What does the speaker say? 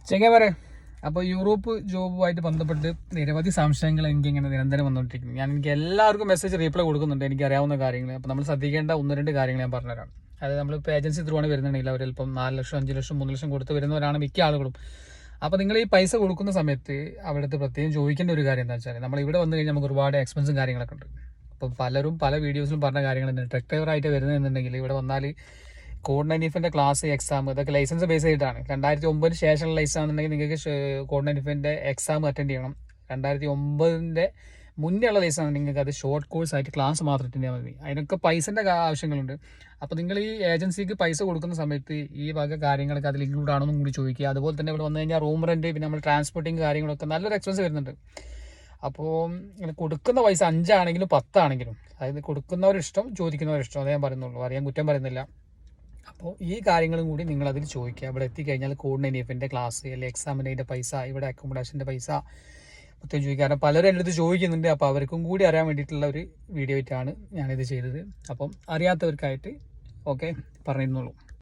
ചെങ്ങന്മാരെ, അപ്പോൾ യൂറോപ്പ് ജോബുമായിട്ട് ബന്ധപ്പെട്ട് നിരവധി സംശയങ്ങൾ എനിക്കിങ്ങനെ നിരന്തരം വന്നുകൊണ്ടിരിക്കുന്നു. എനിക്ക് എല്ലാവർക്കും മെസ്സേജ് റീപ്ലൈ കൊടുക്കുന്നുണ്ട്, എനിക്ക് അറിയാവുന്ന കാര്യങ്ങൾ. അപ്പോൾ നമ്മൾ ശ്രദ്ധിക്കേണ്ട 1-2 കാര്യങ്ങൾ ഞാൻ പറഞ്ഞുതരാം. അതായത് നമ്മളിപ്പോൾ ഏജൻസി ത്രൂ ആണ് വരുന്നുണ്ടെങ്കിൽ അവരിപ്പം 4 ലക്ഷം 5 ലക്ഷം 3 ലക്ഷം കൊടുത്ത് വരുന്നവരാണ് മിക്ക ആളുകളും. അപ്പോൾ നിങ്ങൾ ഈ പൈസ കൊടുക്കുന്ന സമയത്ത് അവിടുത്തെ പ്രത്യേകം ചോദിക്കേണ്ട ഒരു കാര്യം എന്താ വെച്ചാൽ, നമ്മൾ ഇവിടെ വന്നു കഴിഞ്ഞാൽ നമുക്ക് ഒരുപാട് എക്സ്പെൻസും കാര്യങ്ങളൊക്കെ ഉണ്ട്. അപ്പോൾ പലരും പല വീഡിയോസിലും പറഞ്ഞ കാര്യങ്ങൾ തന്നെ, ട്രക്ക് ഡ്രൈവറായിട്ട് വരുന്നതെന്നുണ്ടെങ്കിൽ ഇവിടെ വന്നാൽ കോഡ് 95 ക്ലാസ് എക്സാം ഇതൊക്കെ ലൈസൻസ് ബേസ് ചെയ്തിട്ടാണ്. 2009 ശേഷമുള്ള ലൈസൻസ് ആണെന്നുണ്ടെങ്കിൽ നിങ്ങൾക്ക് കോഡ് 95 എക്സാം അറ്റൻഡ് ചെയ്യണം. 2009 മുന്നേ ഉള്ള ലൈസൻസ് ആണെങ്കിൽ നിങ്ങൾക്ക് അത് ഷോർട്ട് കോഴ്സ് ആയിട്ട് ക്ലാസ് മാത്രം അറ്റൻഡ് ചെയ്യാൻ മതി. അതിനൊക്കെ പൈസൻ്റെ ആവശ്യങ്ങളുണ്ട്. അപ്പോൾ നിങ്ങൾ ഈ ഏജൻസിക്ക് പൈസ കൊടുക്കുന്ന സമയത്ത് ഈ വക കാര്യങ്ങളൊക്കെ അതിൽ ഇൻക്ലൂഡ് ആണെന്നും കൂടി ചോദിക്കുക. അതുപോലെ തന്നെ ഇവിടെ വന്നു കഴിഞ്ഞാൽ റൂം റെൻറ്റ്, പിന്നെ നമ്മൾ ട്രാൻസ്പോർട്ടിങ് കാര്യങ്ങളൊക്കെ നല്ലൊരു എക്സ്പെൻസ് വരുന്നുണ്ട്. അപ്പോൾ കൊടുക്കുന്ന പൈസ 5 ആണെങ്കിലും 10 ആണെങ്കിലും, അതായത് കൊടുക്കുന്നവരിഷ്ടം ചോദിക്കുന്നവരിഷ്ടം, അതേ ഞാൻ പറയുന്നുള്ളൂ, അറിയാൻ കുറ്റം പറയുന്നില്ല. അപ്പോൾ ഈ കാര്യങ്ങളും കൂടി നിങ്ങളതിൽ ചോദിക്കുക. ഇവിടെ എത്തിക്കഴിഞ്ഞാൽ കോഡ് 95 ക്ലാസ് അല്ലെങ്കിൽ എക്സാമിൻ്റെ പൈസ, ഇവിടെ അക്കോമഡേഷൻ്റെ പൈസ പ്രത്യേകം ചോദിക്കുക. കാരണം പലരും എൻ്റെ അടുത്ത് ചോദിക്കുന്നുണ്ട്. അപ്പോൾ അവർക്കും കൂടി അറിയാൻ വേണ്ടിയിട്ടുള്ള ഒരു വീഡിയോ ആയിട്ടാണ് ഞാനിത് ചെയ്തത്. അപ്പം അറിയാത്തവർക്കായിട്ട് ഓക്കെ പറഞ്ഞിരുന്നുള്ളൂ.